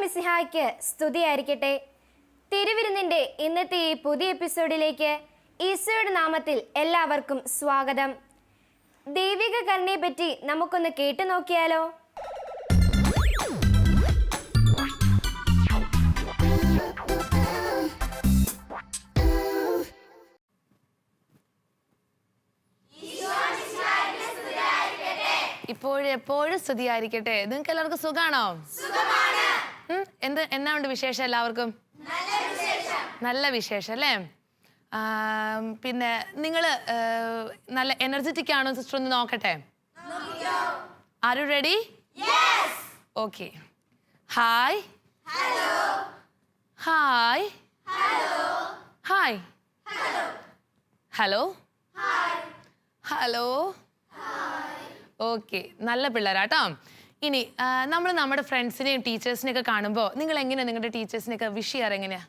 മിശിഹായ്ക്ക് സ്തുതിയായിരിക്കട്ടെ. തിരുവിരുന്നിന്റെ ഇന്നത്തെ ഈ പുതിയ എപ്പിസോഡിലേക്ക് ഈശോയുടെ നാമത്തിൽ എല്ലാവർക്കും സ്വാഗതം. ദൈവിക കരുണയെ പറ്റി നമുക്കൊന്ന് കേട്ടു നോക്കിയാലോ? എപ്പോഴും സ്തുതിയായിരിക്കട്ടെ. നിങ്ങൾക്ക് എല്ലാവർക്കും സുഖാണോ? എന്നാ ഉണ്ട് വിശേഷം? എല്ലാവർക്കും നല്ല വിശേഷം അല്ലേ? പിന്നെ നിങ്ങള് നല്ല എനർജറ്റിക് ആണോ സിസ്റ്റർ? ഒന്ന് നോക്കട്ടെ. R you ready? Okay. Hi hi hi hello hello. Okay, നല്ല പിള്ളേരാട്ടോ. ഇനി നമ്മൾ നമ്മുടെ ഫ്രണ്ട്സിനെയും ടീച്ചേഴ്സിനെയൊക്കെ കാണുമ്പോൾ നിങ്ങൾ എങ്ങനെയാണ് നിങ്ങളുടെ ടീച്ചേഴ്സിനെയൊക്കെ വിഷ് ചെയ്യാറ്? എങ്ങനെയാ?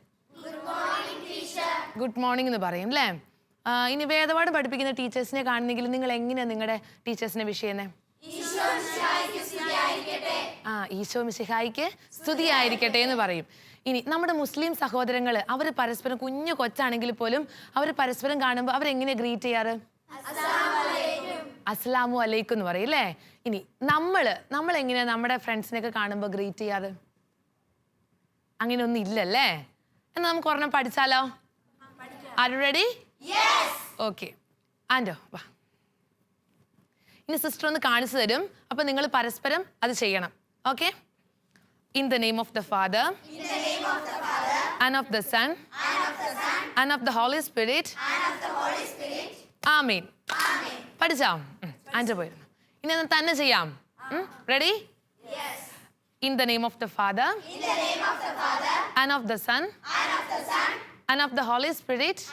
ഗുഡ് മോർണിംഗ് എന്ന് പറയും അല്ലേ? ഇനി വേദപാഠം പഠിപ്പിക്കുന്ന ടീച്ചേഴ്സിനെ കാണുന്നെങ്കിൽ നിങ്ങൾ എങ്ങനെയാണ് നിങ്ങളുടെ ടീച്ചേഴ്സിനെ വിഷ് ചെയ്യുന്നത്? ഈശോ മിശിഹായിക്ക് സ്തുതിയായിരിക്കട്ടെ എന്ന് പറയും. ഇനി നമ്മുടെ മുസ്ലിം സഹോദരങ്ങൾ അവർ പരസ്പരം കുഞ്ഞു കൊച്ചാണെങ്കിൽ പോലും അവർ പരസ്പരം കാണുമ്പോൾ അവരെങ്ങനെയാണ് ഗ്രീറ്റ് ചെയ്യാറ്? അസ്സലാമു അലൈക്കും എന്ന് പറയും അല്ലേ? ഇനി നമ്മൾ എങ്ങനെയാ നമ്മുടെ ഫ്രണ്ട്സിനെയൊക്കെ കാണുമ്പോൾ ഗ്രീറ്റ് ചെയ്യാറ്? അങ്ങനെ ഒന്നും ഇല്ലല്ലേ? എന്നാൽ നമുക്ക് ഒരെണ്ണം പഠിച്ചാലോ? Are you ready? ഓക്കെ. ആൻഡോ വാ. ഇനി സിസ്റ്റർ ഒന്ന് കാണിച്ചു തരും, അപ്പൊ നിങ്ങൾ പരസ്പരം അത് ചെയ്യണം. Okay? In the name of the Father and of the Son and of the Holy Spirit. Amen. പഠിച്ചോ? ആൻഡോ പോയിരുന്നു. ഇനി ഒന്ന് തന്നെ ചെയ്യാം. Ready? In the name of the Father and of the Son and of the Holy Spirit.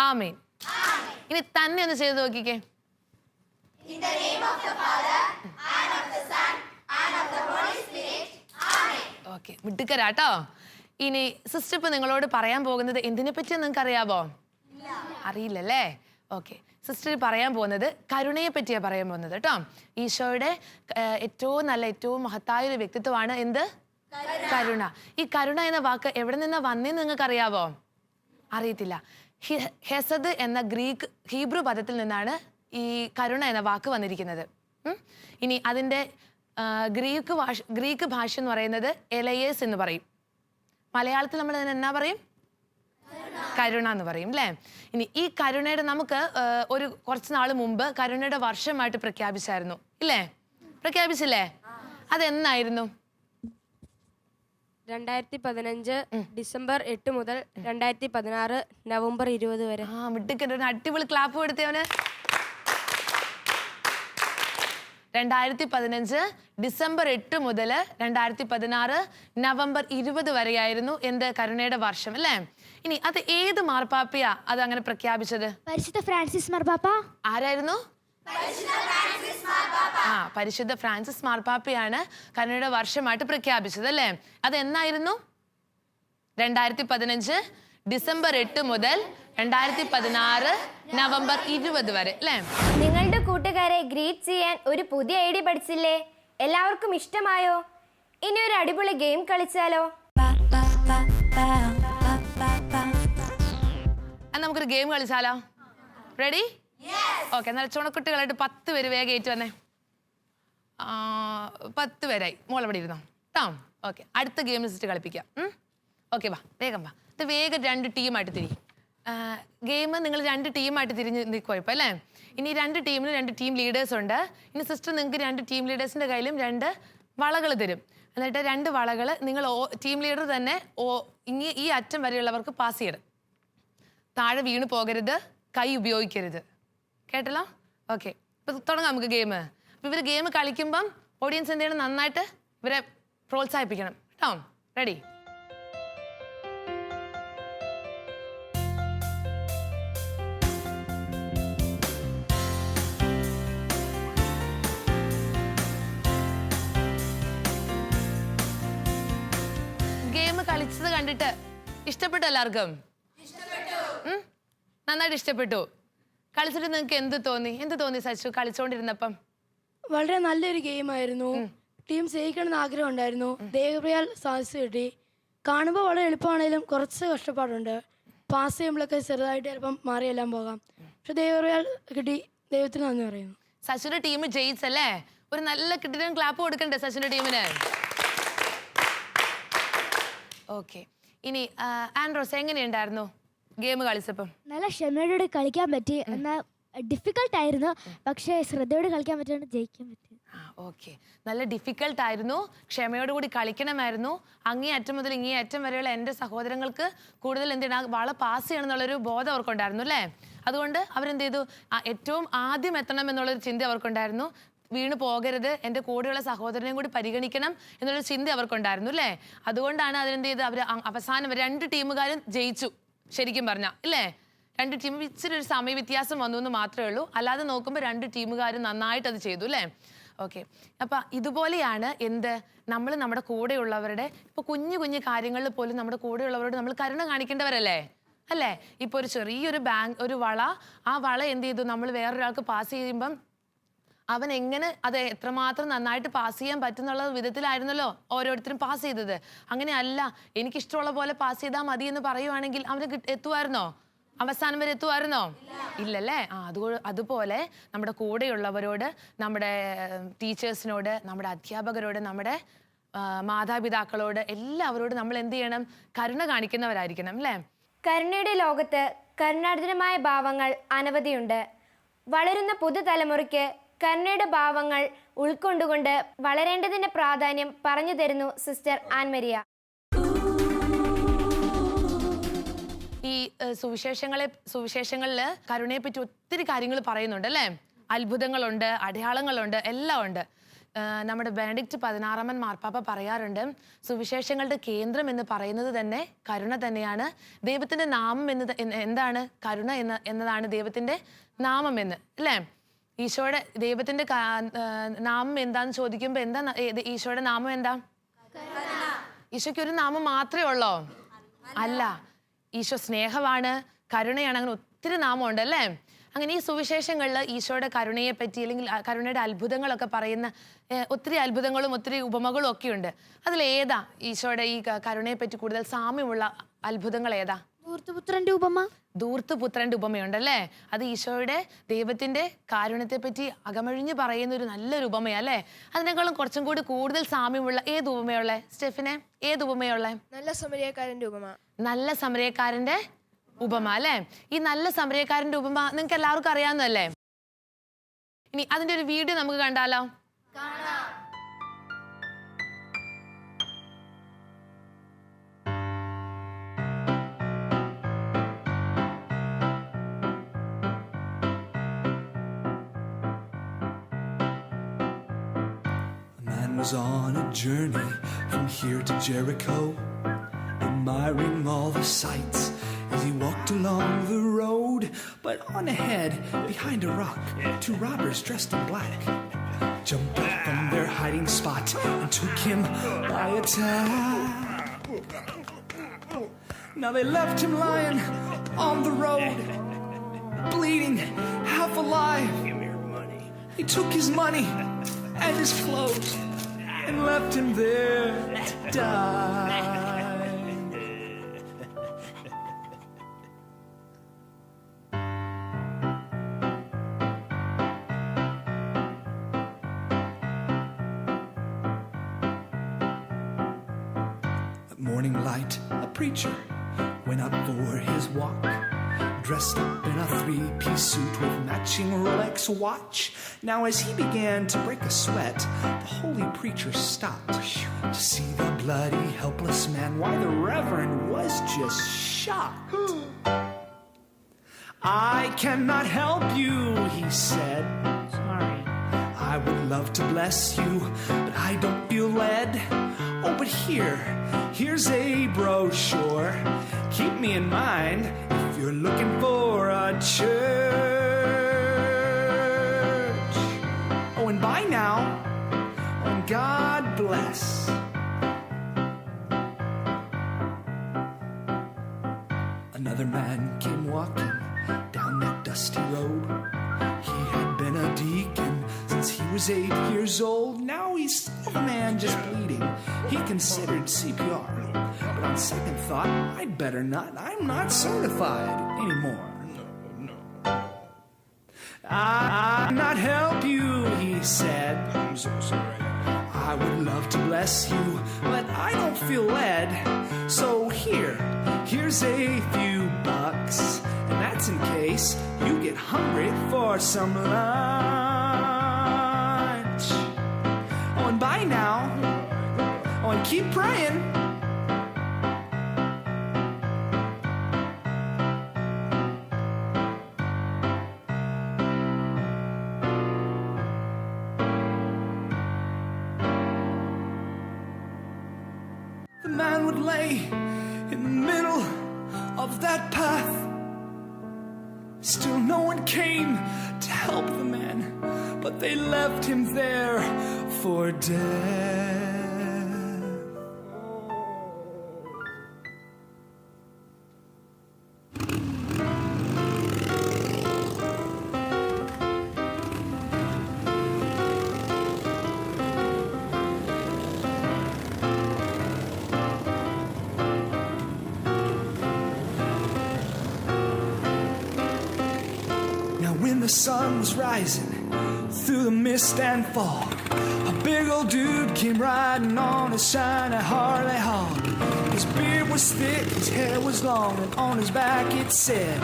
Amen. ഇനി തന്നെ ഒന്ന് ചെയ്ത് നോക്കിക്കേ. ഓക്കെ, മിടുക്കരാട്ടോ. ഇനി സിസ്റ്റർ ഇപ്പൊ നിങ്ങളോട് പറയാൻ പോകുന്നത് എന്തിനെ പറ്റിയാ നിങ്ങൾക്ക് അറിയാവോ? അറിയില്ലല്ലേ? ഓക്കെ, സിസ്റ്റർ പറയാൻ പോകുന്നത് കരുണയെ പറ്റിയാണ് പറയാൻ പോകുന്നത് കേട്ടോ. ഈശോയുടെ ഏറ്റവും നല്ല ഏറ്റവും മഹത്തായ ഒരു വ്യക്തിത്വമാണ് എന്ത്? കരുണ. ഈ കരുണ എന്ന വാക്ക് എവിടെ നിന്നാ വന്നേന്ന് നിങ്ങൾക്ക് അറിയാവോ? അറിയത്തില്ല. ഹെസദ് എന്ന ഹീബ്രു പദത്തിൽ നിന്നാണ് ഈ കരുണ എന്ന വാക്ക് വന്നിരിക്കുന്നത്. ഇനി അതിൻ്റെ ഗ്രീക്ക് ഭാഷ എന്ന് പറയുന്നത് എലയേസ് എന്ന് പറയും. മലയാളത്തിൽ നമ്മൾ അതിന് എന്നാ പറയും? കരുണ എന്ന് പറയും അല്ലേ? ഇനി ഈ കരുണയുടെ നമുക്ക് കുറച്ച് നാൾ മുമ്പ് കരുണയുടെ വർഷമായിട്ട് പ്രഖ്യാപിച്ചായിരുന്നു ഇല്ലേ? പ്രഖ്യാപിച്ചില്ലേ? അതെന്നായിരുന്നു? 2015 ഡിസംബർ 8 മുതൽ 2016 നവംബർ 20 വരെ. മിടുക്കൻ. ഒരു അടിപൊളി ക്ലാപ്പ് കൊടുത്തവന്. 2015 ഡിസംബർ 8 മുതൽ 2016 നവംബർ 20 വരെയായിരുന്നു എന്ത്? കരുണയുടെ വർഷം അല്ലേ? ഇനി അത് ഏത് മാർപ്പാപ്പയാ അത് അങ്ങനെ പ്രഖ്യാപിച്ചത്? പരിശുദ്ധ ഫ്രാൻസിസ് മാർപ്പാപ്പ. ആരായിരുന്നു? പരിശുദ്ധ ഫ്രാൻസിസ് മാർപ്പാപ്പയാണ് കരുണയുടെ വർഷമായിട്ട് പ്രഖ്യാപിച്ചത് അല്ലേ? അത് എന്നായിരുന്നു? 2015 ഡിസംബർ 8 മുതൽ 2016 നവംബർ 20 വരെ അല്ലേ? നിങ്ങളുടെ കൂട്ടുകാരെ ഗ്രീറ്റ് ചെയ്യാൻ ഒരു പുതിയ ഐഡിയ പഠിച്ചില്ലേ? എല്ലാവർക്കും ഇഷ്ടമായോ? ഇനി ഒരു അടിപൊളി ഗെയിം കളിച്ചാലോ? നമുക്കൊരു ഗെയിം കളിച്ചാലോ? റെഡി? ഓക്കെ. നല്ല ചുണക്കുട്ടികളായിട്ട് 10 പേര് വേഗം ഏറ്റു വന്നേ. 10 പേരായി. മോൾ അവിടെ ഇരുന്നോ കേട്ടോ? ഓക്കെ, അടുത്ത ഗെയിം വെച്ചിട്ട് കളിപ്പിക്കാം. ഓക്കെ, വാ വേഗം വാ. ഇത് വേഗം 2 ടീമായിട്ട് തിരി. ഗെയിം നിങ്ങൾ 2 ടീമായിട്ട് തിരിഞ്ഞ് നിൽക്കുമോ അല്ലേ? ഇനി 2 ടീമിന് 2 ടീം ലീഡേഴ്സ് ഉണ്ട്. ഇനി സിസ്റ്റർ നിങ്ങൾക്ക് 2 ടീം ലീഡേഴ്സിൻ്റെ കയ്യിലും 2 വളകൾ തരും. എന്നിട്ട് 2 വളകൾ നിങ്ങൾ ടീം ലീഡർ തന്നെ ഈ അറ്റം വരെയുള്ളവർക്ക് പാസ് ചെയ്യണം. താഴെ വീണ് പോകരുത്, കൈ ഉപയോഗിക്കരുത്. കേട്ടല്ലോ? ഓക്കെ, ഇപ്പൊ തുടങ്ങാം നമുക്ക് ഗെയിം. അപ്പൊ ഇവർ ഗെയിം കളിക്കുമ്പം ഓഡിയൻസ് എന്ത് ചെയ്യണം? നന്നായിട്ട് ഇവരെ പ്രോത്സാഹിപ്പിക്കണം കേട്ടോ. റെഡി? ഗെയിം കളിച്ചത് കണ്ടിട്ട് ഇഷ്ടപ്പെട്ടു എല്ലാവർക്കും? നന്നായിട്ട് ഇഷ്ടപ്പെട്ടു. കളിച്ചിട്ട് നിങ്ങൾക്ക് എന്ത് തോന്നി സച്ചു കളിച്ചോണ്ടിരുന്നപ്പം? വളരെ നല്ലൊരു ഗെയിം ആയിരുന്നു. ടീം ജയിക്കണമെന്ന് ആഗ്രഹം ഉണ്ടായിരുന്നു. ദൈവകൃപയാൽ സാധിച്ചു കിട്ടി. കാണുമ്പോൾ വളരെ എളുപ്പമാണെങ്കിലും കുറച്ച് കഷ്ടപ്പാടുണ്ട്. പാസ് ചെയ്യുമ്പോഴൊക്കെ ചെറുതായിട്ട് ചിലപ്പം മാറിയെല്ലാം പോകാം. പക്ഷെ ദൈവകൃപയാൽ കിട്ടി. ദൈവത്തിന് നന്ദി പറയുന്നു. സച്ചിന്റെ ടീം ജയിച്ചല്ലേ? ഒരു നല്ല കിട്ടിയ ക്ലാപ്പ് കൊടുക്കണ്ടേ സച്ചിന്റെ ടീമിന്? ഓക്കെ, ഇനി ആൻഡ്രോസ് എങ്ങനെയുണ്ടായിരുന്നു ഗെയിം കളിച്ചപ്പം? നല്ല ക്ഷമയോടെ കളിക്കാൻ പറ്റി. എന്നാൽ ഡിഫിക്കൽട്ടായിരുന്നു, പക്ഷേ ശ്രദ്ധയോടെ കളിക്കാൻ പറ്റുകൊണ്ട് ജയിക്കാൻ പറ്റി. ഓക്കെ, നല്ല ഡിഫിക്കൽട്ടായിരുന്നു, ക്ഷമയോടുകൂടി കളിക്കണമായിരുന്നു. അങ്ങേ അറ്റം മുതൽ ഇങ്ങേ അറ്റം വരെയുള്ള എൻ്റെ സഹോദരങ്ങൾക്ക് കൂടുതൽ എന്താണ് വള പാസ് ചെയ്യണം എന്നുള്ളൊരു ബോധം അവർക്കുണ്ടായിരുന്നു അല്ലേ? അതുകൊണ്ട് അവരെന്ത് ചെയ്തു, ഏറ്റവും ആദ്യം എത്തണം എന്നുള്ളൊരു ചിന്ത അവർക്കുണ്ടായിരുന്നു. വീണ് പോകരുത്, എൻ്റെ കൂടെയുള്ള സഹോദരനെയും കൂടി പരിഗണിക്കണം എന്നുള്ളൊരു ചിന്ത അവർക്കുണ്ടായിരുന്നു അല്ലേ? അതുകൊണ്ടാണ് അതിനെന്ത് ചെയ്ത് അവർ അവസാനം 2 ടീമുകാരും ജയിച്ചു ശരിക്കും പറഞ്ഞാൽ ഇല്ലേ? 2 ടീമും ഇച്ചിരി ഒരു സമയ വ്യത്യാസം വന്നു എന്ന് മാത്രമേ ഉള്ളൂ. അല്ലാതെ നോക്കുമ്പോൾ 2 ടീമുകാരും നന്നായിട്ട് അത് ചെയ്തു അല്ലേ? ഓക്കെ, അപ്പം ഇതുപോലെയാണ് എന്ത്, നമ്മൾ നമ്മുടെ കൂടെയുള്ളവരുടെ ഇപ്പോൾ കുഞ്ഞു കുഞ്ഞു കാര്യങ്ങളിൽ പോലും നമ്മുടെ കൂടെയുള്ളവരോട് നമ്മൾ കരുണ കാണിക്കേണ്ടവരല്ലേ അല്ലേ? ഇപ്പോൾ ഒരു ചെറിയൊരു ഒരു വള, ആ വള എന്ത് ചെയ്തു, നമ്മൾ വേറൊരാൾക്ക് പാസ് ചെയ്യുമ്പം അവൻ എങ്ങനെ അത് എത്രമാത്രം നന്നായിട്ട് പാസ് ചെയ്യാൻ പറ്റുന്നുള്ള വിധത്തിലായിരുന്നല്ലോ ഓരോരുത്തരും പാസ് ചെയ്തത്. അങ്ങനെയല്ല, എനിക്കിഷ്ടമുള്ള പോലെ പാസ് ചെയ്താൽ മതി എന്ന് പറയുവാണെങ്കിൽ അവന് എത്തുമായിരുന്നോ? അവസാനം വരെ എത്തുമായിരുന്നോ? ഇല്ലല്ലേ? അതുപോലെ നമ്മുടെ കൂടെയുള്ളവരോട്, നമ്മുടെ ടീച്ചേഴ്സിനോട്, നമ്മുടെ അധ്യാപകരോട്, നമ്മുടെ മാതാപിതാക്കളോട് എല്ലാവരോടും നമ്മൾ എന്ത് ചെയ്യണം? കരുണ കാണിക്കുന്നവരായിരിക്കണം അല്ലേ? കരുണയുടെ ലോകത്ത് കരുണാർദ്രമായ ഭാവങ്ങൾ അനവധിയുണ്ട്. വളരുന്ന പുതുതലമുറയ്ക്ക് കരുണയുടെ ഭാവങ്ങൾ ഉൾക്കൊണ്ടുകൊണ്ട് വളരേണ്ടതിന്റെ പ്രാധാന്യം പറഞ്ഞു തരുന്നു സിസ്റ്റർ ആൻമരിയ. ഈ സുവിശേഷങ്ങളിൽ കരുണയെ പറ്റി ഒത്തിരി കാര്യങ്ങൾ പറയുന്നുണ്ട് അല്ലേ? അത്ഭുതങ്ങളുണ്ട്, അടയാളങ്ങളുണ്ട്, എല്ലാം ഉണ്ട്. നമ്മുടെ ബെനഡിക്റ്റ് 16 മാർപ്പാപ്പ പറയാറുണ്ട്, സുവിശേഷങ്ങളുടെ കേന്ദ്രം എന്ന് പറയുന്നത് തന്നെ കരുണ തന്നെയാണ്. ദൈവത്തിന്റെ നാമം എന്താണ്? കരുണ എന്നതാണ് ദൈവത്തിന്റെ നാമം എന്ന് അല്ലേ? ഈശോയുടെ ദൈവത്തിന്റെ നാമം എന്താന്ന് ചോദിക്കുമ്പോ എന്താ ഈശോയുടെ നാമം എന്താ? ഈശോയ്ക്ക് ഒരു നാമം മാത്രമേ ഉള്ളോ? അല്ല, ഈശോ സ്നേഹമാണ്, കരുണയാണ്, അങ്ങനെ ഒത്തിരി നാമമുണ്ട് അല്ലേ? അങ്ങനെ ഈ സുവിശേഷങ്ങളിൽ ഈശോയുടെ കരുണയെ പറ്റി അല്ലെങ്കിൽ കരുണയുടെ അത്ഭുതങ്ങളൊക്കെ പറയുന്ന ഒത്തിരി അത്ഭുതങ്ങളും ഒത്തിരി ഉപമകളും ഒക്കെ ഉണ്ട്. അതിലേതാ ഈശോയുടെ ഈ കരുണയെ പറ്റി കൂടുതൽ സാമ്യമുള്ള അത്ഭുതങ്ങൾ ഏതാ? ധൂർത്തുപുത്രന്റെ ഉപമ. ധൂർത്തുപുത്രന്റെ ഉപമയുണ്ടല്ലേ? അത് ഈശോയുടെ ദൈവത്തിന്റെ കാരുണ്യത്തെ പറ്റി അകമഴിഞ്ഞ് പറയുന്ന ഒരു നല്ലൊരു ഉപമയാ അല്ലേ? അതിനേക്കാളും കുറച്ചും കൂടി കൂടുതൽ സാമ്യമുള്ള ഏത് ഉപമയുള്ളേ സ്റ്റെഫിനെ? ഏത് ഉപമയുള്ളേ? നല്ല സമരിയക്കാരന്റെ ഉപമ. നല്ല സമരിയക്കാരന്റെ ഉപമ അല്ലേ? ഈ നല്ല സമരിയക്കാരന്റെ ഉപമ നിങ്ങൾക്ക് എല്ലാവർക്കും അറിയാവുന്നതല്ലേ? ഇനി അതിന്റെ ഒരു വീഡിയോ നമുക്ക് കണ്ടാലോ? Was on a journey from here to Jericho, admiring all the sights as he walked along the road. But on ahead, behind a rock, 2 robbers dressed in black jumped up from their hiding spot and took him by attack. Now they left him lying on the road, bleeding, half alive. They took his money and his clothes and left him there to die. At morning light, a preacher went up for his walk, dressed up in a 3-piece suit with matching Rolex watch. Now as he began to break a sweat, the holy preacher stopped to see the bloody, helpless man. Why, the Reverend was just shocked. I cannot help you, he said. Sorry. I would love to bless you, but I don't feel led. Oh, but here's a brochure. Keep me in mind if you're looking for a church. Oh, and bye now. And God bless. Another man came walking down that dusty road. He had been a deacon since he was was 8 years old. Now he's still a man just bleeding. He considered CPR, but on second thought, I'd better not. I'm not certified anymore. I'll not help you, he said. I'm so sorry. I would love to bless you, but I don't feel led. So here's a few bucks, and that's in case you get hungry for some lunch. Oh, and bye now. Oh, and keep praying. The man would lay in the middle of that path. Still no one came to help the man, but they left him there for death. When the sun was rising through the mist and fog, a big old dude came riding on his shiny Harley hog. His beard was thick, his hair was long, and on his back it said,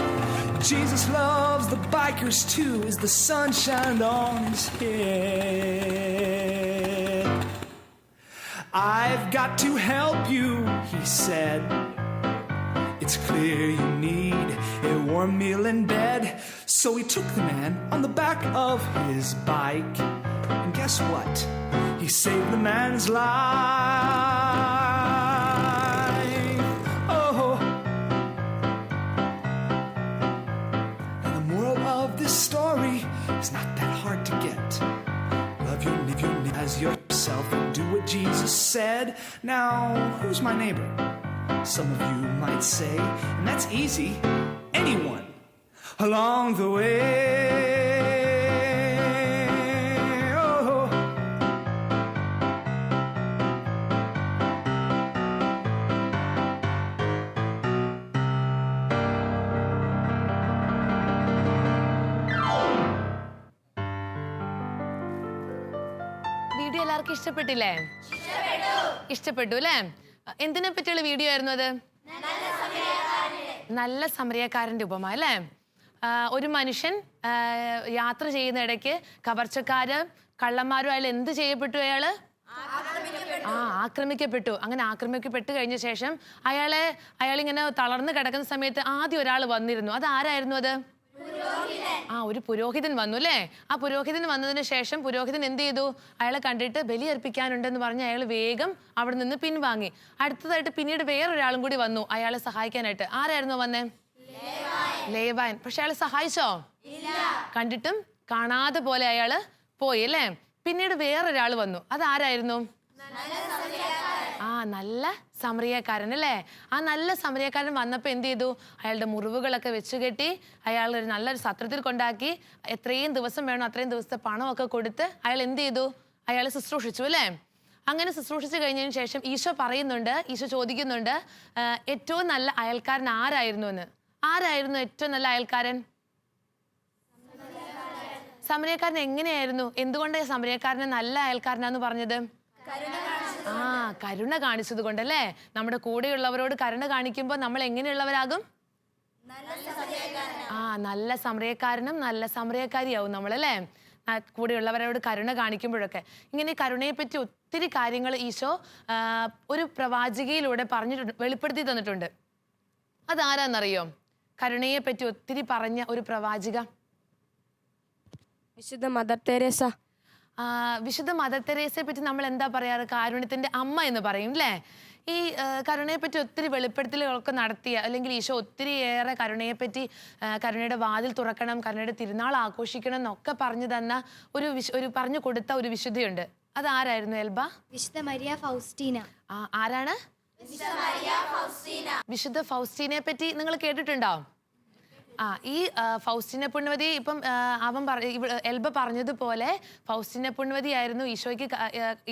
Jesus loves the bikers too, as the sun shined on his head. I've got to help you, he said. It's clear you need a warm meal in bed. So he took the man on the back of his bike. And guess what? He saved the man's life. Oh. And the moral of this story is not that hard to get. Love your neighbor as yourself and do what Jesus said. Now, who's my neighbor? Some of you might say, and that's easy, anyone along the way. Oh. Video എല്ലാവർക്കും ഇഷ്ടപ്പെട്ടില്ലേ? ഇഷ്ടപ്പെട്ടു അല്ലേ? എന്തിനെ പറ്റിയുള്ള video ആയിരുന്നു അത്? നല്ല സമരിയക്കാരന്റെ ഉപമ അല്ലേ? ഒരു മനുഷ്യൻ യാത്ര ചെയ്യുന്ന ഇടയ്ക്ക് കവർച്ചക്കാര് കള്ളന്മാരും അയാൾ എന്ത് ചെയ്യപ്പെട്ടു? അയാള് ആക്രമിക്കപ്പെട്ടു. അങ്ങനെ ആക്രമിക്കപ്പെട്ട് കഴിഞ്ഞ ശേഷം അയാളിങ്ങനെ തളർന്ന് കിടക്കുന്ന സമയത്ത് ആദ്യം ഒരാൾ വന്നിരുന്നു. അത് ആരായിരുന്നു? അത് ഒരു പുരോഹിതൻ വന്നു അല്ലേ? ആ പുരോഹിതൻ വന്നതിന് ശേഷം പുരോഹിതൻ എന്ത് ചെയ്തു? അയാളെ കണ്ടിട്ട് ബലി അർപ്പിക്കാനുണ്ടെന്ന് പറഞ്ഞ് അയാൾ വേഗം അവിടെ നിന്ന് പിൻവാങ്ങി. അടുത്തതായിട്ട് പിന്നീട് വേറൊരാളും കൂടി വന്നു അയാളെ സഹായിക്കാനായിട്ട്. ആരായിരുന്നു വന്നേ? ലേവായൻ. പക്ഷെ അയാൾ സഹായിച്ചോ? കണ്ടിട്ടും കാണാതെ പോലെ അയാള് പോയി അല്ലേ? പിന്നീട് വേറൊരാൾ വന്നു. അതാരായിരുന്നു? നല്ല സമറിയക്കാരൻ അല്ലേ? ആ നല്ല സമറിയക്കാരൻ വന്നപ്പോൾ എന്ത് ചെയ്തു? അയാളുടെ മുറിവുകളൊക്കെ വെച്ച് കെട്ടി അയാൾ ഒരു നല്ലൊരു സത്രത്തിൽ കൊണ്ടാക്കി എത്രയും ദിവസം വേണോ അത്രയും ദിവസത്തെ പണമൊക്കെ കൊടുത്ത് അയാൾ എന്ത് ചെയ്തു? അയാൾ ശുശ്രൂഷിച്ചു അല്ലേ? അങ്ങനെ ശുശ്രൂഷിച്ചു കഴിഞ്ഞതിന് ശേഷം ഈശോ ചോദിക്കുന്നുണ്ട് ഏറ്റവും നല്ല അയൽക്കാരൻ ആരായിരുന്നു എന്ന്. ആരായിരുന്നു ഏറ്റവും നല്ല അയൽക്കാരൻ? സമറിയക്കാരൻ. എങ്ങനെയായിരുന്നു? എന്തുകൊണ്ട് സമറിയക്കാരനെ നല്ല അയൽക്കാരനാന്ന് പറഞ്ഞത്? കരുണ കാണിച്ചത് കൊണ്ടല്ലേ? നമ്മുടെ കൂടെയുള്ളവരോട് കരുണ കാണിക്കുമ്പോൾ നമ്മൾ എങ്ങനെയുള്ളവരാകും? നല്ല സമറിയക്കാരനും നല്ല സമറിയക്കാരിയാവും നമ്മളല്ലേ? കൂടെയുള്ളവരോട് കരുണ കാണിക്കുമ്പോഴൊക്കെ. ഇങ്ങനെ കരുണയെ പറ്റി ഒത്തിരി കാര്യങ്ങൾ ഈശോ ഒരു പ്രവാചികയിലൂടെ വെളിപ്പെടുത്തി തന്നിട്ടുണ്ട്. അതാരാന്നറിയോ? കരുണയെ പറ്റി ഒത്തിരി പറഞ്ഞ ഒരു പ്രവാചിക വിശുദ്ധ മദർ തെരേസ. വിശുദ്ധ മദർ തെരേസയെ പറ്റി നമ്മൾ എന്താ പറയാറ്? കാരുണ്യത്തിന്റെ അമ്മ എന്ന് പറയും അല്ലേ? ഈ കരുണയെ പറ്റി ഒത്തിരി വെളിപ്പെടുത്തലുകളൊക്കെ നടത്തിയ, അല്ലെങ്കിൽ ഈശോ ഒത്തിരിയേറെ കരുണയെപ്പറ്റി കരുണയുടെ വാതിൽ തുറക്കണം, കരുണയുടെ തിരുനാൾ ആഘോഷിക്കണം എന്നൊക്കെ പറഞ്ഞു തന്ന ഒരു പറഞ്ഞു കൊടുത്ത ഒരു വിശുദ്ധയുണ്ട്. അതാരായിരുന്നു എൽബ? വിശുദ്ധ മരിയ ഫൗസ്റ്റീന. ആരാണ്? വിശുദ്ധ ഫൗസ്റ്റീനയെ പറ്റി നിങ്ങൾ കേട്ടിട്ടുണ്ടോ? ഈ ഫൗസ്റ്റിന പുണ്യവതി ഇപ്പം എൽബ പറഞ്ഞതുപോലെ ഫൗസ്റ്റിന പുണ്യവതി ആയിരുന്നു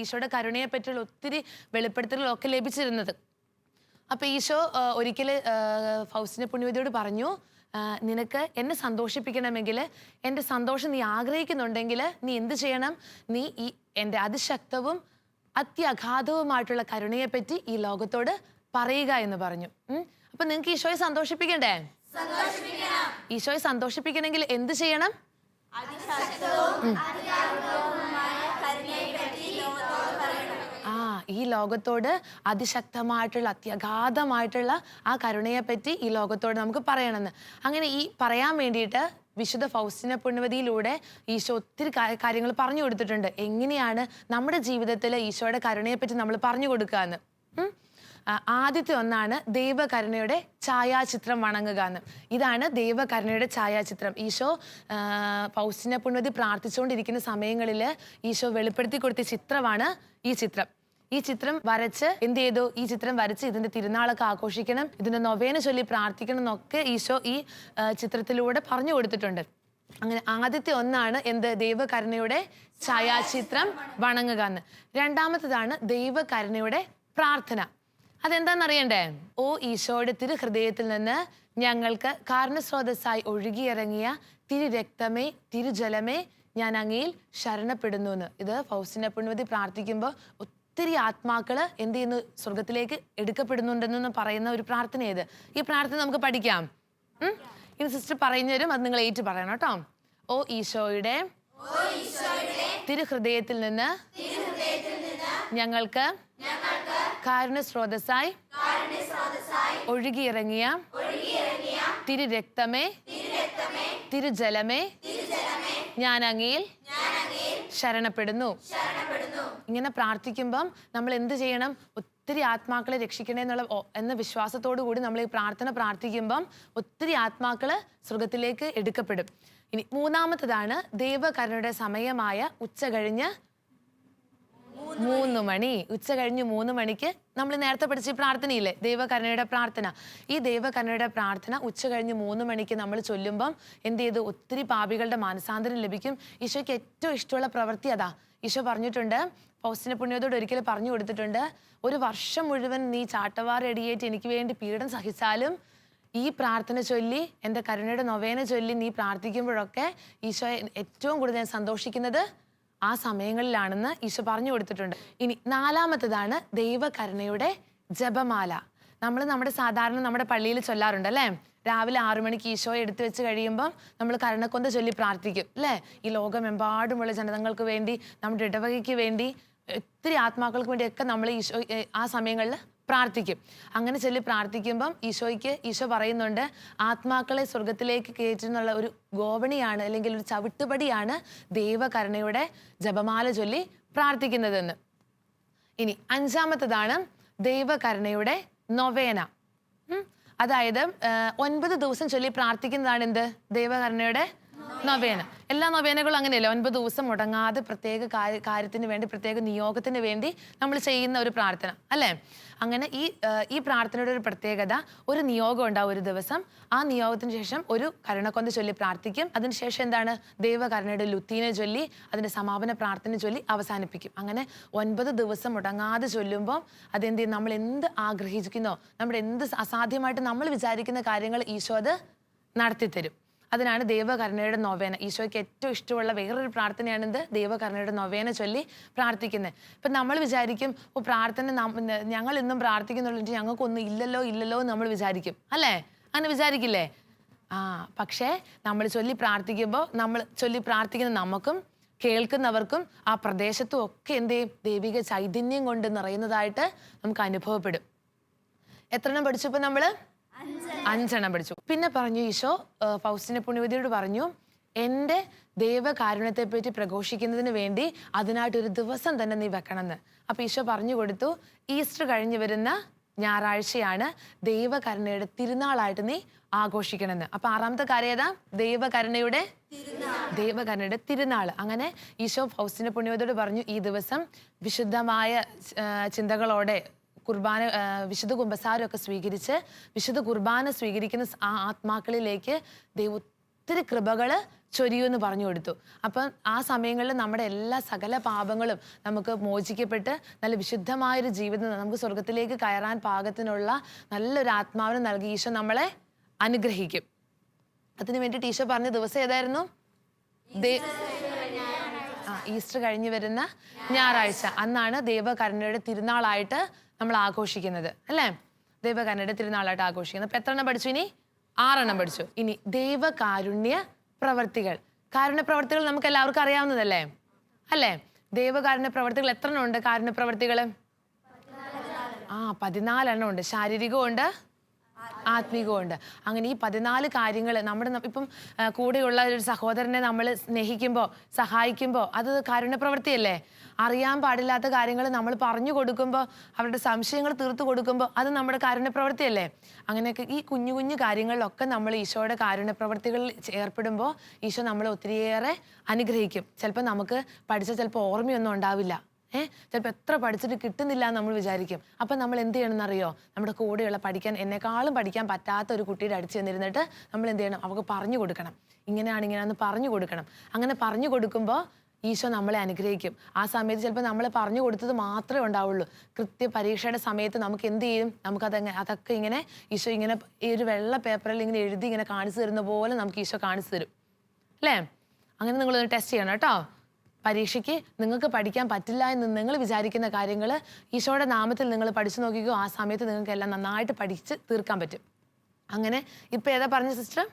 ഈശോയുടെ കരുണയെ പറ്റിയുള്ള ഒത്തിരി വെളിപ്പെടുത്തലുകളൊക്കെ ലഭിച്ചിരുന്നത്. അപ്പൊ ഈശോ ഒരിക്കൽ ഫൗസ്റ്റിന പുണ്യവതിയോട് പറഞ്ഞു, നിനക്ക് എന്നെ സന്തോഷിപ്പിക്കണമെങ്കിൽ, എൻ്റെ സന്തോഷം നീ ആഗ്രഹിക്കുന്നുണ്ടെങ്കിൽ നീ എന്ത് ചെയ്യണം? നീ എൻ്റെ അതിശക്തവും അത്യഗാധവുമായിട്ടുള്ള കരുണയെപ്പറ്റി ഈ ലോകത്തോട് പറയുക എന്ന് പറഞ്ഞു. അപ്പൊ നിങ്ങൾക്ക് ഈശോയെ സന്തോഷിപ്പിക്കണ്ടേ? ഈശോയെ സന്തോഷിപ്പിക്കണമെങ്കിൽ എന്ത് ചെയ്യണം? ഈ ലോകത്തോട് അതിശക്തമായിട്ടുള്ള അത്യഗാധമായിട്ടുള്ള ആ കരുണയെപ്പറ്റി ഈ ലോകത്തോട് നമുക്ക് പറയണമെന്ന്. അങ്ങനെ ഈ പറയാൻ വേണ്ടിയിട്ട് വിശുദ്ധ ഫൗസ്റ്റിന പുണ്യവതിയിലൂടെ ഈശോ ഒത്തിരി കാര്യങ്ങൾ പറഞ്ഞു കൊടുത്തിട്ടുണ്ട്. എങ്ങനെയാണ് നമ്മുടെ ജീവിതത്തിൽ ഈശോയുടെ കരുണയെപ്പറ്റി നമ്മൾ പറഞ്ഞു കൊടുക്കുക എന്ന്. ആദ്യത്തെ ഒന്നാണ് ദൈവകരുണയുടെ ഛായാചിത്രം വണങ്ങുക എന്ന്. ഇതാണ് ദൈവകരുണയുടെ ഛായാചിത്രം. ഈശോ ഫൗസ്റ്റിന പുണ്യവതി പ്രാർത്ഥിച്ചുകൊണ്ടിരിക്കുന്ന സമയങ്ങളിൽ ഈശോ വെളിപ്പെടുത്തി കൊടുത്ത ചിത്രമാണ് ഈ ചിത്രം. ഈ ചിത്രം വരച്ച് എന്ത് ചെയ്തു? ഈ ചിത്രം വരച്ച് ഇതിന്റെ തിരുനാളൊക്കെ ആഘോഷിക്കണം, ഇതിന്റെ നൊവേന ചൊല്ലി പ്രാർത്ഥിക്കണം എന്നൊക്കെ ഈശോ ഈ ചിത്രത്തിലൂടെ പറഞ്ഞു കൊടുത്തിട്ടുണ്ട്. അങ്ങനെ ആദ്യത്തെ ഒന്നാണ് എന്ത്? ദൈവകരുണയുടെ ഛായാചിത്രം വണങ്ങുക എന്ന്. രണ്ടാമത്തേതാണ് ദൈവകരുണയുടെ പ്രാർത്ഥന. അതെന്താണെന്നറിയണ്ടേ? ഓ ഈശോയുടെ തിരുഹൃദയത്തിൽ നിന്ന് ഞങ്ങൾക്ക് കാരണസ്രോതസ്സായി ഒഴുകിയിറങ്ങിയ തിരുരക്തമേ തിരുജലമേ ഞാൻ അങ്ങയിൽ ശരണപ്പെടുന്നു എന്ന്. ഇത് ഫൗസ്റ്റിന പുണ്യവതി പ്രാർത്ഥിക്കുമ്പോൾ ഒത്തിരി ആത്മാക്കള് എന്ത് ചെയ്യുന്നു? സ്വർഗത്തിലേക്ക് എടുക്കപ്പെടുന്നുണ്ടെന്ന് പറയുന്ന ഒരു പ്രാർത്ഥന ഇത്. ഈ പ്രാർത്ഥന നമുക്ക് പഠിക്കാം. ഇനി സിസ്റ്റർ പറഞ്ഞു തരും, അത് നിങ്ങൾ ഏറ്റു പറയണം കേട്ടോ. ഓ ഈശോയുടെ തിരുഹൃദയത്തിൽ നിന്ന് ഞങ്ങൾക്ക് കാരുണ്യസ്രോതസ്സായി ഒഴുകിയിറങ്ങിയ തിരുരക്തമേ തിരുജലമേ ഞാൻ അങ്ങയിൽ ശരണപ്പെടുന്നു. ഇങ്ങനെ പ്രാർത്ഥിക്കുമ്പം നമ്മൾ എന്ത് ചെയ്യണം? ഒത്തിരി ആത്മാക്കളെ രക്ഷിക്കണേ എന്ന വിശ്വാസത്തോടു കൂടി നമ്മൾ ഈ പ്രാർത്ഥന പ്രാർത്ഥിക്കുമ്പം ഒത്തിരി ആത്മാക്കള് സ്വർഗത്തിലേക്ക് എടുക്കപ്പെടും. ഇനി മൂന്നാമത്തതാണ് ദൈവകരുണയുടെ സമയമായ ഉച്ച കഴിഞ്ഞ് 3 മണി. ഉച്ച കഴിഞ്ഞ് 3 മണിക്ക് നമ്മൾ നേരത്തെ പഠിച്ച ഈ പ്രാർത്ഥനയില്ലേ, ദൈവകരുണയുടെ പ്രാർത്ഥന. ഈ ദൈവകരുണയുടെ പ്രാർത്ഥന ഉച്ച കഴിഞ്ഞ് 3 മണിക്ക് നമ്മൾ ചൊല്ലുമ്പം എന്ത് ചെയ്തു? ഒത്തിരി പാപികളുടെ മാനസാന്തരം ലഭിക്കും. ഈശോയ്ക്ക് ഏറ്റവും ഇഷ്ടമുള്ള പ്രവൃത്തി അതാ. ഈശോ പറഞ്ഞിട്ടുണ്ട്, ഫൗസ്റ്റിന പുണ്യവതിയോട് ഒരിക്കൽ പറഞ്ഞു കൊടുത്തിട്ടുണ്ട്, 1 വർഷം മുഴുവൻ നീ ചാട്ടവാറടിയേറ്റ് എനിക്ക് വേണ്ടി പീഡനം സഹിച്ചാലും ഈ പ്രാർത്ഥന ചൊല്ലി, എൻ്റെ കരുണയുടെ നൊവേന ചൊല്ലി നീ പ്രാർത്ഥിക്കുമ്പോഴൊക്കെ ഈശോയെ ഏറ്റവും കൂടുതൽ ഞാൻ സന്തോഷിക്കുന്നത് ആ സമയങ്ങളിലാണെന്ന് ഈശോ പറഞ്ഞു കൊടുത്തിട്ടുണ്ട്. ഇനി നാലാമത്തതാണ് ദൈവകരുണയുടെ ജപമാല. നമ്മുടെ സാധാരണ നമ്മുടെ പള്ളിയിൽ ചൊല്ലാറുണ്ട് അല്ലേ? രാവിലെ 6 മണിക്ക് ഈശോയെ എടുത്തു വെച്ച് കഴിയുമ്പം നമ്മൾ കരുണക്കൊന്ത ചൊല്ലി പ്രാർത്ഥിക്കും അല്ലേ? ഈ ലോകമെമ്പാടുമുള്ള ജനതകൾക്ക് വേണ്ടി, നമ്മുടെ ഇടവകയ്ക്ക് വേണ്ടി, ഒത്തിരി ആത്മാക്കൾക്ക് വേണ്ടിയൊക്കെ നമ്മൾ ഈശോ ആ സമയങ്ങളിൽ പ്രാർത്ഥിക്കും. അങ്ങനെ ചൊല്ലി പ്രാർത്ഥിക്കുമ്പം ഈശോ പറയുന്നുണ്ട്, ആത്മാക്കളെ സ്വർഗത്തിലേക്ക് കയറ്റുന്നുള്ള ഒരു ഗോവണിയാണ് അല്ലെങ്കിൽ ഒരു ചവിട്ടുപടിയാണ് ദൈവകരുണയുടെ ജപമാല ചൊല്ലി പ്രാർത്ഥിക്കുന്നതെന്ന്. ഇനി 5ാമത്തതാണ് ദൈവകരുണയുടെ നൊവേന. അതായത് 9 ദിവസം ചൊല്ലി പ്രാർത്ഥിക്കുന്നതാണ് എന്ത്? ദൈവകരുണയുടെ നൊവേന. എല്ലാ നൊവേനകളും അങ്ങനെയല്ലേ? 9 ദിവസം മുടങ്ങാതെ പ്രത്യേക കാര്യത്തിന് വേണ്ടി, പ്രത്യേക നിയോഗത്തിന് വേണ്ടി നമ്മൾ ചെയ്യുന്ന ഒരു പ്രാർത്ഥന അല്ലേ? അങ്ങനെ ഈ പ്രാർത്ഥനയുടെ ഒരു പ്രത്യേകത, ഒരു നിയോഗം ഉണ്ടാവും ഒരു ദിവസം. ആ നിയോഗത്തിന് ശേഷം ഒരു കരുണക്കൊന്ത ചൊല്ലി പ്രാർത്ഥിക്കും. അതിനുശേഷം എന്താണ്? ദൈവകരുണയുടെ ലുത്തീനെ ചൊല്ലി അതിൻ്റെ സമാപന പ്രാർത്ഥന ചൊല്ലി അവസാനിപ്പിക്കും. അങ്ങനെ 9 ദിവസം മുടങ്ങാതെ ചൊല്ലുമ്പോൾ അതെന്ത് ചെയ്യും? നമ്മൾ എന്ത് ആഗ്രഹിക്കുന്നോ, നമ്മുടെ എന്ത് അസാധ്യമായിട്ട് നമ്മൾ വിചാരിക്കുന്ന കാര്യങ്ങൾ ഈശോ അത് നടത്തിത്തരും. അതിനാണ് ദൈവകരുണയുടെ നൊവേന. ഈശോയ്ക്ക് ഏറ്റവും ഇഷ്ടമുള്ള വേറൊരു പ്രാർത്ഥനയാണിത്, ദൈവകരുണയുടെ നൊവേന ചൊല്ലി പ്രാർത്ഥിക്കുന്നത്. ഇപ്പം നമ്മൾ വിചാരിക്കും, പ്രാർത്ഥന ഞങ്ങൾ ഇന്നും പ്രാർത്ഥിക്കുന്നുള്ളൂ, ഞങ്ങൾക്കൊന്നും ഇല്ലല്ലോ എന്ന് നമ്മൾ വിചാരിക്കും അല്ലേ? അങ്ങനെ വിചാരിക്കില്ലേ? പക്ഷേ നമ്മൾ ചൊല്ലി പ്രാർത്ഥിക്കുന്ന നമുക്കും കേൾക്കുന്നവർക്കും ആ പ്രദേശത്തും ഒക്കെ എന്ത് ചെയ്യും? ദൈവിക ചൈതന്യം കൊണ്ട് നിറയുന്നതായിട്ട് നമുക്ക് അനുഭവപ്പെടും. എത്രണ്ണം പഠിച്ചു ഇപ്പം നമ്മൾ? 5 എണ്ണം പഠിച്ചു. പിന്നെ പറഞ്ഞു ഈശോ ഫൗസ്റ്റിന പുണ്യവതിയോട് പറഞ്ഞു, എൻ്റെ ദൈവകാരുണ്യത്തെ പറ്റി പ്രഘോഷിക്കുന്നതിന് വേണ്ടി അതിനായിട്ടൊരു ദിവസം തന്നെ നീ വെക്കണമെന്ന്. അപ്പം ഈശോ പറഞ്ഞു കൊടുത്തു, ഈസ്റ്റർ കഴിഞ്ഞ് വരുന്ന ഞായറാഴ്ചയാണ് ദൈവകരുണയുടെ തിരുനാളായിട്ട് നീ ആഘോഷിക്കണമെന്ന്. അപ്പം 6ാമത്തെ കാര്യം ഏതാ? ദൈവകരുണയുടെ തിരുനാൾ. അങ്ങനെ ഈശോ ഫൗസ്റ്റിന പുണ്യവതിയോട് പറഞ്ഞു, ഈ ദിവസം വിശുദ്ധമായ ചിന്തകളോടെ, വിശുദ്ധ കുമ്പസാരമൊക്കെ സ്വീകരിച്ച് വിശുദ്ധ കുർബാന സ്വീകരിക്കുന്ന ആ ആത്മാക്കളിലേക്ക് ദൈവം ഒത്തിരി കൃപകൾ ചൊരിയുമെന്ന് പറഞ്ഞു കൊടുത്തു. അപ്പം ആ സമയങ്ങളിൽ നമ്മുടെ എല്ലാ സകല പാപങ്ങളും നമുക്ക് മോചിക്കപ്പെട്ട് നല്ല വിശുദ്ധമായൊരു ജീവിതം നമുക്ക് സ്വർഗത്തിലേക്ക് കയറാൻ പാകത്തിനുള്ള നല്ലൊരു ആത്മാവിനെ നൽകി ഈശോ നമ്മളെ അനുഗ്രഹിക്കും. അതിനു വേണ്ടിയിട്ട് ഈശോ പറഞ്ഞ ദിവസം ഏതായിരുന്നു? ഈസ്റ്റർ കഴിഞ്ഞ് വരുന്ന ഞായറാഴ്ച. അന്നാണ് ദൈവകരുണയുടെ തിരുനാളായിട്ട് നമ്മൾ ആഘോഷിക്കുന്നത് അല്ലേ? ദൈവകരുണയുടെ തിരുനാളായിട്ട് ആഘോഷിക്കുന്നത്. അപ്പൊ 8 എണ്ണം പഠിച്ചു? ഇനി 6 എണ്ണം പഠിച്ചു. ഇനി ദൈവകാരുണ്യ പ്രവർത്തികൾ. കാരുണ്യ പ്രവർത്തികൾ നമുക്ക് എല്ലാവർക്കും അറിയാവുന്നതല്ലേ അല്ലേ? ദൈവകാരുണ്യ പ്രവർത്തികൾ എത്ര എണ്ണം ഉണ്ട്? കാരുണ്യ പ്രവർത്തികൾ 14 എണ്ണം ഉണ്ട്. ശാരീരികവും ഉണ്ട്, ആത്മീകവും ഉണ്ട്. അങ്ങനെ ഈ 14 കാര്യങ്ങൾ നമ്മുടെ ഇപ്പം കൂടെയുള്ള ഒരു സഹോദരനെ നമ്മൾ സ്നേഹിക്കുമ്പോൾ സഹായിക്കുമ്പോൾ അത് കാരുണ്യ പ്രവൃത്തിയല്ലേ? അറിയാൻ പാടില്ലാത്ത കാര്യങ്ങൾ നമ്മൾ പറഞ്ഞു കൊടുക്കുമ്പോൾ അവരുടെ സംശയങ്ങൾ തീർത്തു കൊടുക്കുമ്പോൾ അത് നമ്മുടെ കാരുണ്യ പ്രവൃത്തിയല്ലേ? അങ്ങനെയൊക്കെ ഈ കുഞ്ഞു കുഞ്ഞു കാര്യങ്ങളിലൊക്കെ നമ്മൾ ഈശോയുടെ കാരുണ്യ പ്രവൃത്തികളിൽ ഏർപ്പെടുമ്പോൾ ഈശോ നമ്മളെ ഒത്തിരിയേറെ അനുഗ്രഹിക്കും. ചിലപ്പോൾ നമുക്ക് പഠിച്ച ചിലപ്പോൾ ഓർമ്മയൊന്നും ഉണ്ടാവില്ല. ചിലപ്പോൾ എത്ര പഠിച്ചിട്ട് കിട്ടുന്നില്ല എന്ന് നമ്മൾ വിചാരിക്കും. അപ്പം നമ്മൾ എന്ത് ചെയ്യണമെന്നറിയോ? നമ്മുടെ കൂടെയുള്ള എന്നെക്കാളും പഠിക്കാൻ പറ്റാത്ത ഒരു കുട്ടിയുടെ അടുത്ത് ചെന്നിരുന്നിട്ട് നമ്മൾ എന്ത് ചെയ്യണം? അവർക്ക് പറഞ്ഞു കൊടുക്കണം. ഇങ്ങനെയാണെന്ന് പറഞ്ഞു കൊടുക്കണം. അങ്ങനെ പറഞ്ഞു കൊടുക്കുമ്പോൾ ഈശോ നമ്മളെ അനുഗ്രഹിക്കും. ആ സമയത്ത് ചിലപ്പോൾ നമ്മൾ പറഞ്ഞു കൊടുത്തത് മാത്രമേ ഉണ്ടാവുള്ളൂ. പരീക്ഷയുടെ സമയത്ത് നമുക്ക് എന്ത് ചെയ്യും? അതൊക്കെ ഇങ്ങനെ ഈശോ ഇങ്ങനെ ഈ ഒരു വെള്ള പേപ്പറിൽ ഇങ്ങനെ എഴുതി ഇങ്ങനെ കാണിച്ചു തരുന്ന പോലെ നമുക്ക് ഈശോ കാണിച്ചു തരും അല്ലേ? അങ്ങനെ നിങ്ങളൊന്ന് ടെസ്റ്റ് ചെയ്യണം കേട്ടോ. പരീക്ഷയ്ക്ക് നിങ്ങൾക്ക് പഠിക്കാൻ പറ്റില്ല എന്ന് നിങ്ങൾ വിചാരിക്കുന്ന കാര്യങ്ങൾ ഈശോയുടെ നാമത്തിൽ നിങ്ങൾ പഠിച്ചു നോക്കിക്കോ. ആ സമയത്ത് നിങ്ങൾക്ക് എല്ലാം നന്നായിട്ട് പഠിച്ച് തീർക്കാൻ പറ്റും. അങ്ങനെ ഇപ്പം ഏതാ പറഞ്ഞ സിസ്റ്റർ?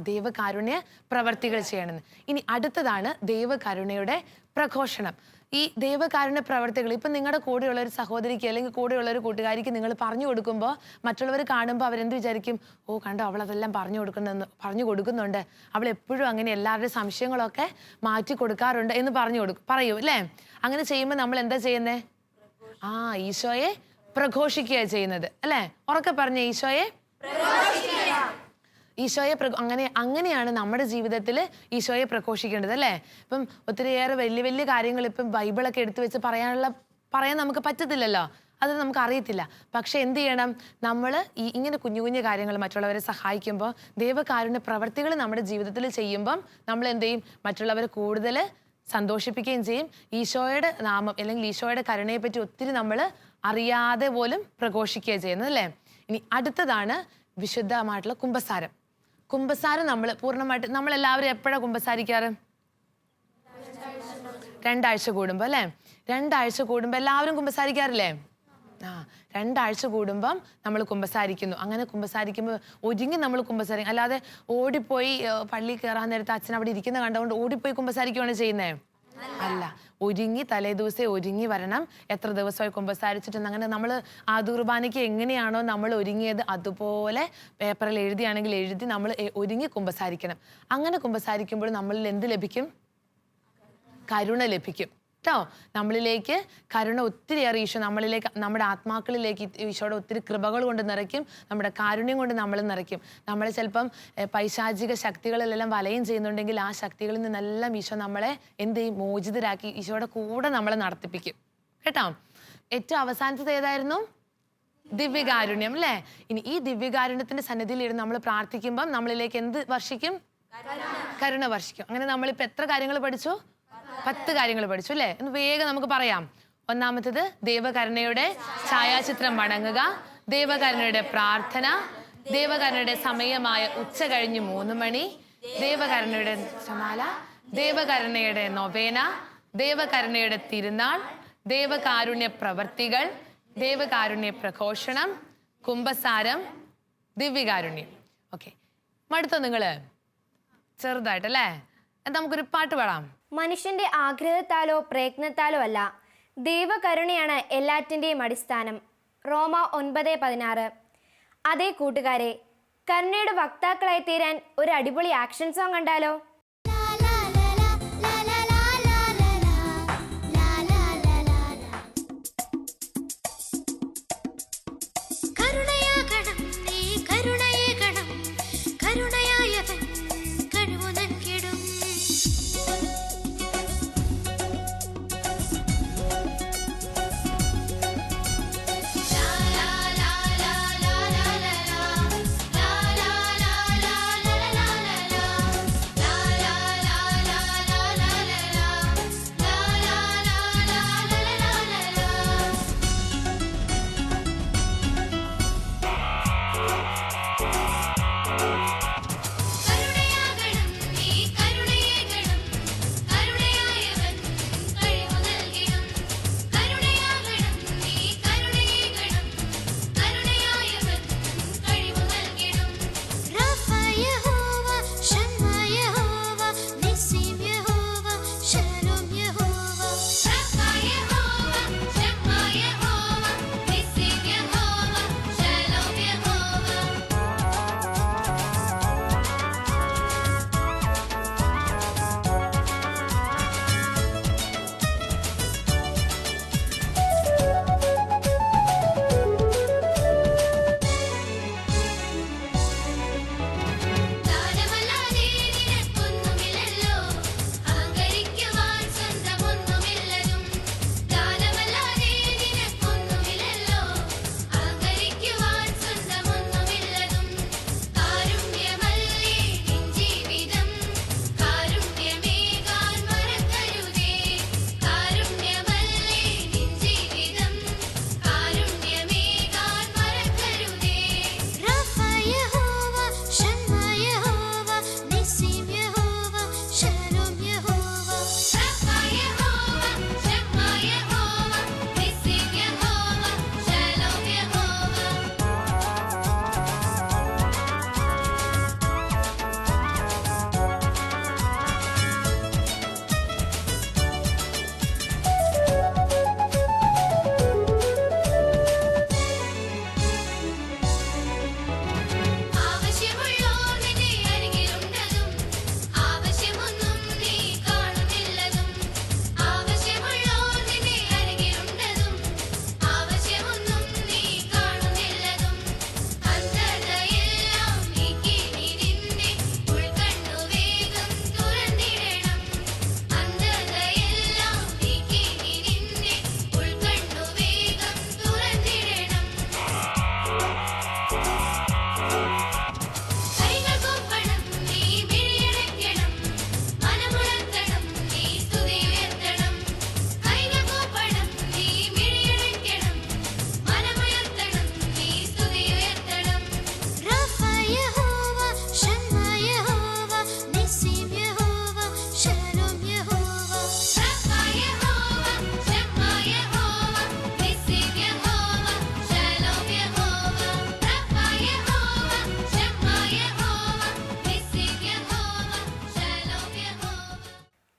ദൈവകാരുണ്യ പ്രവർത്തികൾ ചെയ്യണമെന്ന്. ഇനി അടുത്തതാണ് ദൈവകരുണയുടെ പ്രഘോഷണം. ഈ ദൈവകാരുണ്യ പ്രവർത്തികൾ ഇപ്പം നിങ്ങളുടെ കൂടെയുള്ള ഒരു സഹോദരിക്ക് അല്ലെങ്കിൽ കൂടെയുള്ള ഒരു കൂട്ടുകാരിക്ക് നിങ്ങൾ പറഞ്ഞു കൊടുക്കുമ്പോൾ മറ്റുള്ളവർ കാണുമ്പോൾ അവരെന്ത് വിചാരിക്കും? ഓ കണ്ടോ, അവളതെല്ലാം പറഞ്ഞു കൊടുക്കുന്നുണ്ട്, അവൾ എപ്പോഴും അങ്ങനെ എല്ലാവരുടെയും സംശയങ്ങളൊക്കെ മാറ്റി കൊടുക്കാറുണ്ട് എന്ന് പറയൂ അല്ലേ? അങ്ങനെ ചെയ്യുമ്പോൾ നമ്മൾ എന്താ ചെയ്യുന്നത്? ഈശോയെ പ്രഘോഷിക്കുകയാണ് ചെയ്യുന്നത് അല്ലേ? ഉറക്കെ പറഞ്ഞ ഈശോയെ അങ്ങനെയാണ് നമ്മുടെ ജീവിതത്തിൽ ഈശോയെ പ്രഘോഷിക്കേണ്ടത് അല്ലേ? ഇപ്പം ഒത്തിരിയേറെ വലിയ വലിയ കാര്യങ്ങൾ ഇപ്പം ബൈബിളൊക്കെ എടുത്തു വെച്ച് പറയാൻ നമുക്ക് പറ്റത്തില്ലല്ലോ, അത് നമുക്ക് അറിയത്തില്ല. പക്ഷെ എന്ത് ചെയ്യണം? നമ്മൾ ഇങ്ങനെ കുഞ്ഞു കുഞ്ഞു കാര്യങ്ങൾ മറ്റുള്ളവരെ സഹായിക്കുമ്പോൾ ദൈവകാരുണ്യ പ്രവർത്തികൾ നമ്മുടെ ജീവിതത്തിൽ ചെയ്യുമ്പം നമ്മൾ എന്ത് ചെയ്യും? മറ്റുള്ളവരെ കൂടുതൽ സന്തോഷിപ്പിക്കുകയും ചെയ്യും. ഈശോയുടെ നാമം അല്ലെങ്കിൽ ഈശോയുടെ കരുണയെ പറ്റി ഒത്തിരി നമ്മൾ അറിയാതെ പോലും പ്രഘോഷിക്കുകയും ചെയ്യുന്നത് അല്ലേ? ഇനി അടുത്തതാണ് വിശുദ്ധമായിട്ടുള്ള കുമ്പസാരം. കുമ്പസാരം നമ്മളെല്ലാവരും എപ്പോഴാണ് കുമ്പസാരിക്കാറ്? 2 ആഴ്ച കൂടുമ്പോൾ അല്ലേ? 2 ആഴ്ച കൂടുമ്പോൾ എല്ലാവരും കുമ്പസാരിക്കാറില്ലേ? 2 ആഴ്ച കൂടുമ്പം നമ്മൾ കുമ്പസാരിക്കുന്നു. അങ്ങനെ കുമ്പസാരിക്കുമ്പോൾ ഒരുങ്ങി നമ്മൾ കുമ്പസാരിക്കും. അല്ലാതെ ഓടിപ്പോയി പള്ളിയിൽ കയറാൻ നേരത്തെ അച്ഛൻ അവിടെ ഇരിക്കുന്ന കണ്ടുകൊണ്ട് ഓടിപ്പോയി കുമ്പസാരിക്കുകയാണ് ചെയ്യുന്നത് അല്ല. തലേദിവസം ഒരുങ്ങി വരണം. എത്ര ദിവസമായി കുമ്പസാരിച്ചിട്ടുണ്ട്. അങ്ങനെ നമ്മൾ ആ കുർബാനയ്ക്ക് എങ്ങനെയാണോ നമ്മൾ ഒരുങ്ങിയത് അതുപോലെ പേപ്പറിൽ എഴുതിയാണെങ്കിൽ എഴുതി നമ്മൾ ഒരുങ്ങി കുമ്പസാരിക്കണം. അങ്ങനെ കുമ്പസാരിക്കുമ്പോൾ നമ്മളിൽ എന്ത് ലഭിക്കും? കരുണ ലഭിക്കും കേട്ടോ. നമ്മളിലേക്ക് കരുണ ഒത്തിരിയേറെ ഈശോ നമ്മുടെ ആത്മാക്കളിലേക്ക് ഈശോയുടെ ഒത്തിരി കൃപകൾ കൊണ്ട് നിറയ്ക്കും. നമ്മുടെ കാരുണ്യം കൊണ്ട് നമ്മൾ നിറയ്ക്കും. നമ്മൾ ചിലപ്പം പൈശാചിക ശക്തികളിലെല്ലാം വലയം ചെയ്യുന്നുണ്ടെങ്കിൽ ആ ശക്തികളിൽ നിന്നെല്ലാം ഈശോ നമ്മളെ എന്ത് ചെയ്യും? മോചിതരാക്കി ഈശോയുടെ കൂടെ നമ്മളെ നടത്തിപ്പിക്കും കേട്ടോ. ഏറ്റവും അവസാനത്തത് ഏതായിരുന്നു? ദിവ്യകാരുണ്യം അല്ലേ? ഇനി ഈ ദിവ്യകാരുണ്യത്തിന്റെ സന്നിധിയിൽ ഇരുന്ന് നമ്മൾ പ്രാർത്ഥിക്കുമ്പം നമ്മളിലേക്ക് എന്ത് വർഷിക്കും? കരുണ വർഷിക്കും. അങ്ങനെ നമ്മളിപ്പോൾ എത്ര കാര്യങ്ങൾ പഠിച്ചു? 10 കാര്യങ്ങൾ പഠിച്ചു അല്ലേ? എന്ന് വേഗം നമുക്ക് പറയാം. ഒന്നാമത്തേത് ദൈവകരുണയുടെ ഛായാചിത്രം വണങ്ങുക, ദൈവകരുണയുടെ പ്രാർത്ഥന, ദൈവകരുണയുടെ സമയമായ ഉച്ച കഴിഞ്ഞ് 3 മണി, ദൈവകരുണയുടെ ജപമാല, ദൈവകരുണയുടെ നൊവേന, ദൈവകരുണയുടെ തിരുനാൾ, ദൈവകാരുണ്യ പ്രവർത്തികൾ, ദൈവകാരുണ്യ പ്രഘോഷണം, കുംഭസാരം, ദിവ്യകാരുണ്യം. ഓക്കെ, മടുത്തോ നിങ്ങള്? ചെറുതായിട്ടല്ലേ? നമുക്കൊരു പാട്ട് പാടാം. മനുഷ്യന്റെ ആഗ്രഹത്താലോ പ്രയത്നത്താലോ അല്ല, ദൈവകരുണയാണ് എല്ലാറ്റിൻ്റെയും അടിസ്ഥാനം. റോമ 9:16. അതേ കൂട്ടുകാരെ, കരുണയുടെ വക്താക്കളായി തീരാൻ ഒരു അടിപൊളി ആക്ഷൻ സോങ് കണ്ടാലോ?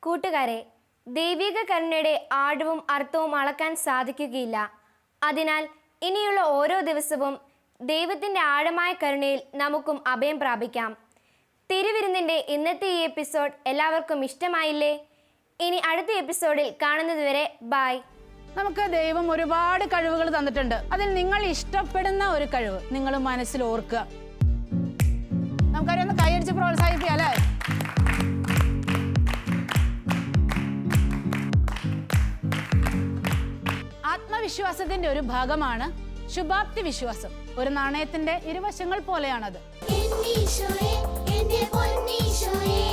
കൂട്ടുകാരെ, ദൈവിക കരുണയുടെ ആഴവും അർത്ഥവും അളക്കാൻ സാധിക്കുകയില്ല. അതിനാൽ ഇനിയുള്ള ഓരോ ദിവസവും ദൈവത്തിൻ്റെ ആഴമായ കരുണയിൽ നമുക്കും അഭയം പ്രാപിക്കാം. തിരുവിരുന്നിൻ്റെ ഇന്നത്തെ ഈ എപ്പിസോഡ് എല്ലാവർക്കും ഇഷ്ടമായില്ലേ? ഇനി അടുത്ത എപ്പിസോഡിൽ കാണുന്നതുവരെ ബൈ. നമുക്ക് ദൈവം ഒരുപാട് കഴിവുകൾ തന്നിട്ടുണ്ട്. അതിൽ നിങ്ങൾ ഇഷ്ടപ്പെടുന്ന ഒരു കഴിവ് നിങ്ങൾ മനസ്സിൽ ഓർക്കുക. നമുക്കറിയൊന്ന് കൈയടിച്ച് പ്രോത്സാഹിപ്പിക്കാം അല്ലേ? ആത്മവിശ്വാസത്തിന്റെ ഒരു ഭാഗമാണ് ശുഭാപ്തി വിശ്വാസം. ഒരു നാണയത്തിന്റെ ഇരുവശങ്ങൾ പോലെയാണത്. എന്റെ പൊന്നീശോയേ